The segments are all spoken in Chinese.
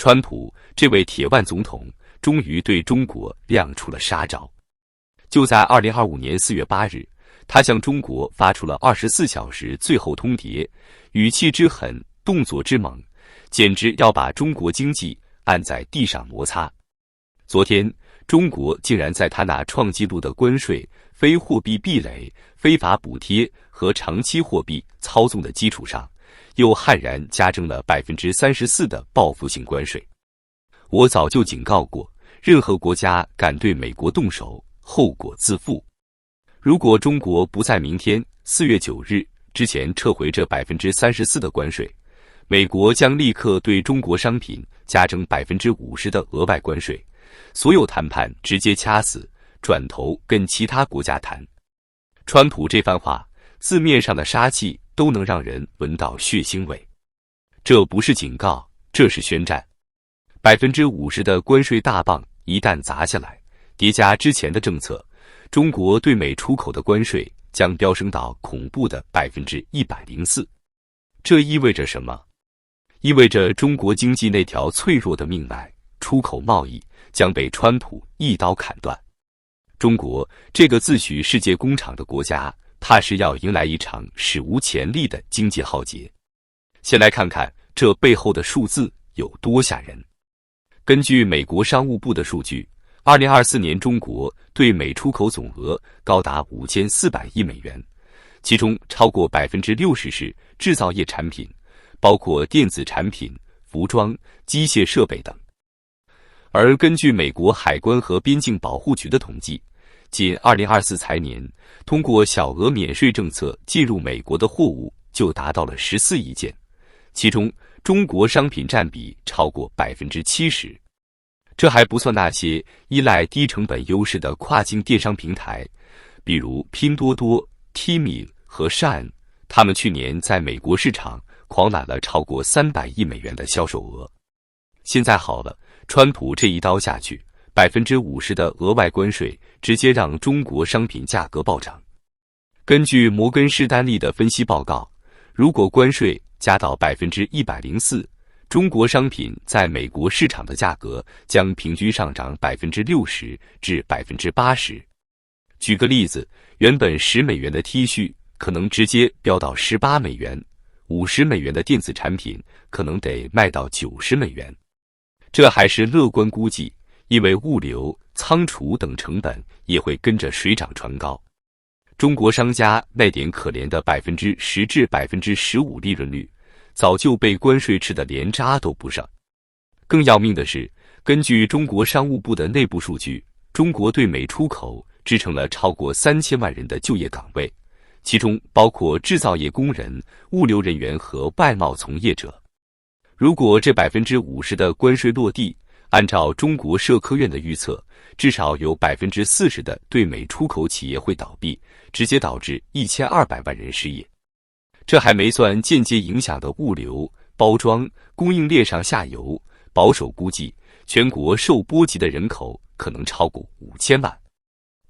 川普这位铁腕总统终于对中国亮出了杀招。就在2025年4月8日，他向中国发出了24小时最后通牒，语气之狠，动作之猛，简直要把中国经济按在地上摩擦。昨天，中国竟然在他那创纪录的关税、非货币壁垒、非法补贴和长期货币操纵的基础上，又悍然加征了34%的报复性关税。我早就警告过，任何国家敢对美国动手，后果自负。如果中国不在明天4月9日之前撤回这34%的关税，美国将立刻对中国商品加征50%的额外关税。所有谈判直接掐死，转头跟其他国家谈。川普这番话，字面上的杀气都能让人闻到血腥味。这不是警告，这是宣战。50%的关税大棒一旦砸下来，叠加之前的政策，中国对美出口的关税将飙升到恐怖的104%。这意味着什么？意味着中国经济那条脆弱的命脉，出口贸易将被川普一刀砍断。中国这个自诩世界工厂的国家，怕是要迎来一场史无前例的经济浩劫。先来看看这背后的数字有多吓人。根据美国商务部的数据，2024年中国对美出口总额高达5400亿美元，其中超过60%是制造业产品，包括电子产品、服装、机械设备等。而根据美国海关和边境保护局的统计，仅2024财年，通过小额免税政策进入美国的货物就达到了14亿件，其中中国商品占比超过70%。这还不算那些依赖低成本优势的跨境电商平台，比如拼多多、Temu 和 Shein， 他们去年在美国市场狂揽了超过300亿美元的销售额。现在好了，川普这一刀下去，50%的额外关税直接让中国商品价格暴涨。根据摩根士丹利的分析报告，如果关税加到104%，中国商品在美国市场的价格将平均上涨60%至80%。举个例子，原本10美元的 T 恤可能直接飙到18美元，50美元的电子产品可能得卖到90美元。这还是乐观估计，因为物流、仓储等成本也会跟着水涨船高。中国商家那点可怜的10%至15%利润率，早就被关税吃得连渣都不剩。更要命的是，根据中国商务部的内部数据，中国对美出口支撑了超过3000万人的就业岗位，其中包括制造业工人、物流人员和外贸从业者。如果这50%的关税落地，按照中国社科院的预测，至少有40%的对美出口企业会倒闭，直接导致1200万人失业。这还没算间接影响的物流、包装、供应链上下游，保守估计，全国受波及的人口可能超过5000万。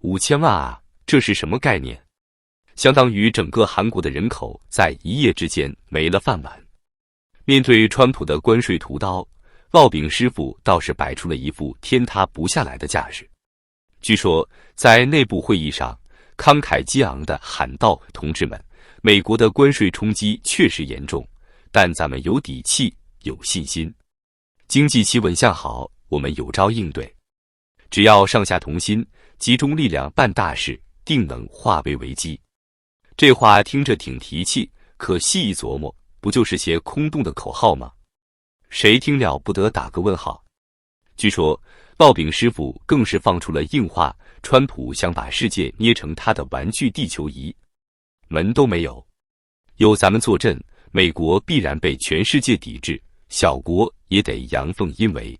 5000万啊，这是什么概念？相当于整个韩国的人口在一夜之间没了饭碗。面对川普的关税屠刀，烙饼师傅倒是摆出了一副天塌不下来的架势。据说在内部会议上，慷慨激昂地喊道：“同志们，美国的关税冲击确实严重，但咱们有底气、有信心，经济企稳向好，我们有招应对。只要上下同心，集中力量办大事，定能化危为机。”这话听着挺提气，可细一琢磨，不就是些空洞的口号吗？谁听了不得打个问号。据说烙饼师傅更是放出了硬话，川普想把世界捏成他的玩具地球仪，门都没有。有咱们坐镇，美国必然被全世界抵制，小国也得阳奉阴违。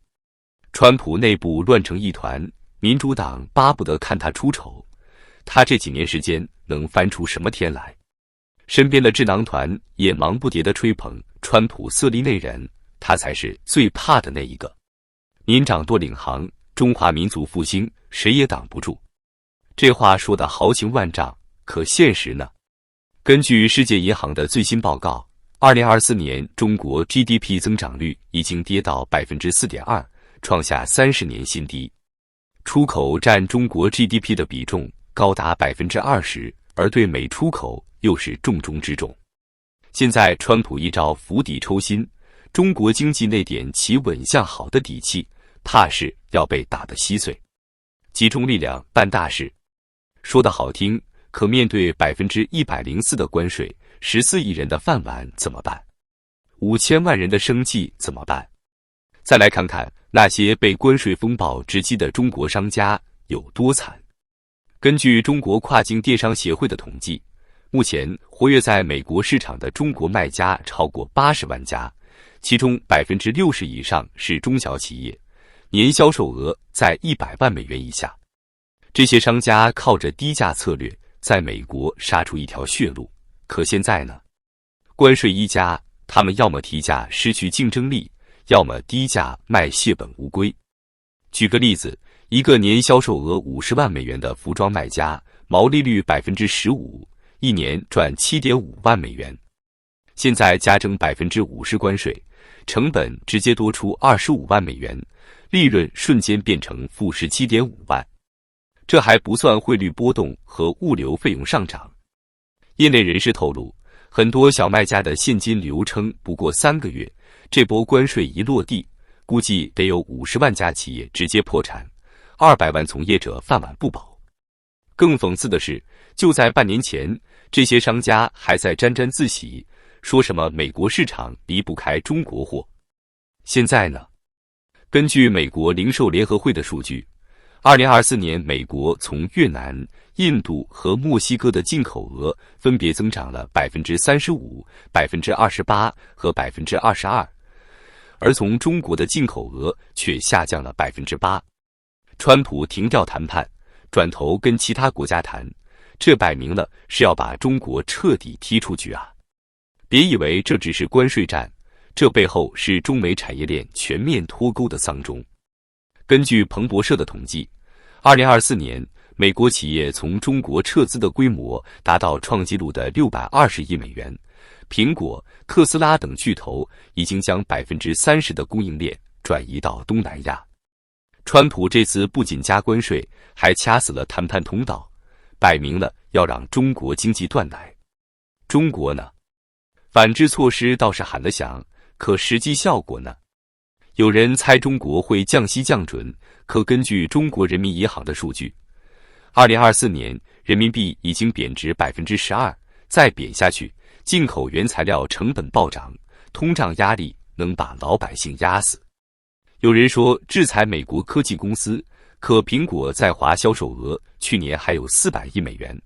川普内部乱成一团，民主党巴不得看他出丑，他这几年时间能翻出什么天来？身边的智囊团也忙不迭地吹捧川普色厉内荏，他才是最怕的那一个。您掌舵领航，中华民族复兴，谁也挡不住。这话说得豪情万丈，可现实呢？根据世界银行的最新报告， 2024年中国 GDP 增长率已经跌到 4.2%， 创下30年新低。出口占中国 GDP 的比重高达 20%， 而对美出口又是重中之重。现在川普一招釜底抽薪，中国经济那点企稳向好的底气，怕是要被打得稀碎。集中力量办大事，说得好听，可面对 104% 的关税，14亿人的饭碗怎么办？5000万人的生计怎么办？再来看看那些被关税风暴直击的中国商家有多惨。根据中国跨境电商协会的统计，目前活跃在美国市场的中国卖家超过80万家，其中 60% 以上是中小企业，年销售额在100万美元以下。这些商家靠着低价策略在美国杀出一条血路，可现在呢？关税一加，他们要么提价失去竞争力，要么低价卖血本无归。举个例子，一个年销售额50万美元的服装卖家，毛利率 15%， 一年赚 7.5 万美元。现在加征 50% 关税，成本直接多出25万美元，利润瞬间变成负 17.5 万。这还不算汇率波动和物流费用上涨。业内人士透露，很多小卖家的现金流撑不过3个月，这波关税一落地，估计得有50万家企业直接破产，200万从业者饭碗不保。更讽刺的是，就在半年前，这些商家还在沾沾自喜，说什么美国市场离不开中国货。现在呢？根据美国零售联合会的数据，2024年美国从越南、印度和墨西哥的进口额分别增长了 35%、28% 和 22%， 而从中国的进口额却下降了 8%。川普停掉谈判，转头跟其他国家谈，这摆明了是要把中国彻底踢出局啊！别以为这只是关税战，这背后是中美产业链全面脱钩的丧钟。根据彭博社的统计，2024年美国企业从中国撤资的规模达到创纪录的620亿美元，苹果、特斯拉等巨头已经将 30% 的供应链转移到东南亚。川普这次不仅加关税，还掐死了谈判通道，摆明了要让中国经济断奶。中国呢？反制措施倒是喊得响，可实际效果呢？有人猜中国会降息降准，可根据中国人民银行的数据，2024年人民币已经贬值 12%， 再贬下去，进口原材料成本暴涨，通胀压力能把老百姓压死。有人说制裁美国科技公司，可苹果在华销售额去年还有400亿美元，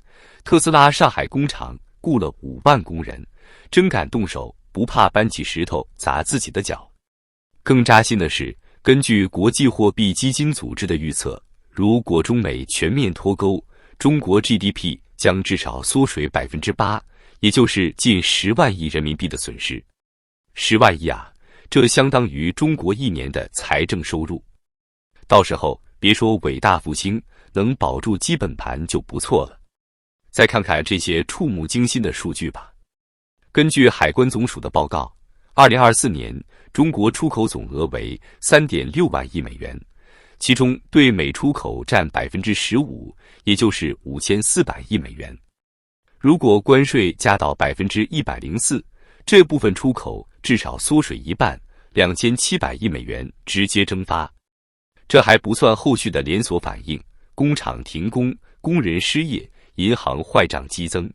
特斯拉上海工厂雇了5万工人，真敢动手，不怕搬起石头砸自己的脚。更扎心的是，根据国际货币基金组织的预测，如果中美全面脱钩，中国 GDP 将至少缩水 8%， 也就是近10万亿人民币的损失。10万亿啊，这相当于中国1年的财政收入。到时候别说伟大复兴，能保住基本盘就不错了。再看看这些触目惊心的数据吧。根据海关总署的报告，2024年中国出口总额为 3.6 万亿美元，其中对美出口占 15%， 也就是5400亿美元。如果关税加到 104%， 这部分出口至少缩水一半，2700亿美元直接蒸发。这还不算后续的连锁反应，工厂停工，工人失业，银行坏账激增。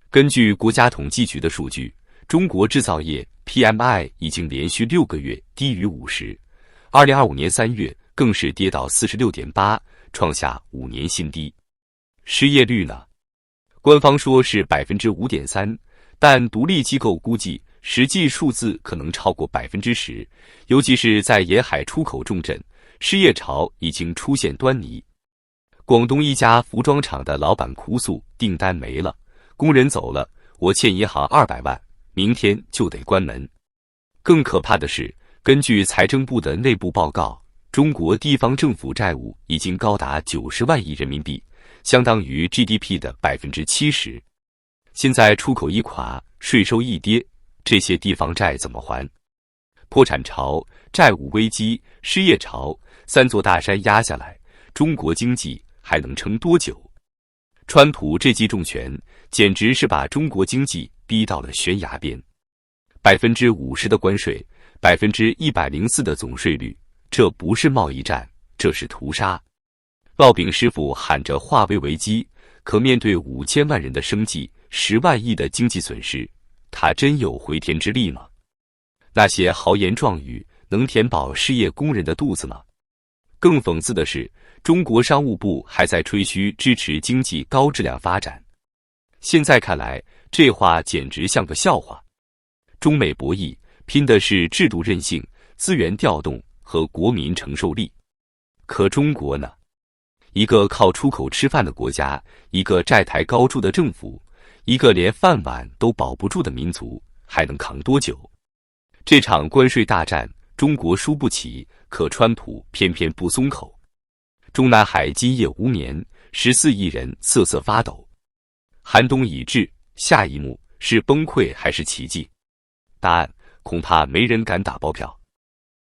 根据国家统计局的数据，中国制造业 PMI 已经连续6个月低于50， 2025年3月更是跌到 46.8， 创下5年新低。失业率呢？官方说是 5.3%， 但独立机构估计实际数字可能超过 10%， 尤其是在沿海出口重镇，失业潮已经出现端倪。广东一家服装厂的老板哭诉，订单没了，工人走了，我欠银行200万，明天就得关门。更可怕的是，根据财政部的内部报告，中国地方政府债务已经高达90万亿人民币，相当于 GDP 的 70%。现在出口一垮，税收一跌，这些地方债怎么还？破产潮、债务危机、失业潮，三座大山压下来，中国经济还能撑多久？川普这记重拳，简直是把中国经济逼到了悬崖边。50%的关税，104%的总税率，这不是贸易战，这是屠杀。烙饼师傅喊着化危为机，可面对5000万人的生计、10万亿的经济损失，他真有回天之力吗？那些豪言壮语能填饱失业工人的肚子吗？更讽刺的是，中国商务部还在吹嘘支持经济高质量发展。现在看来，这话简直像个笑话。中美博弈拼的是制度韧性、资源调动和国民承受力。可中国呢？一个靠出口吃饭的国家，一个债台高筑的政府，一个连饭碗都保不住的民族，还能扛多久？这场关税大战，中国输不起，可川普偏偏不松口。中南海今夜无眠，14亿人瑟瑟发抖。寒冬已至，下一幕是崩溃还是奇迹？答案恐怕没人敢打包票。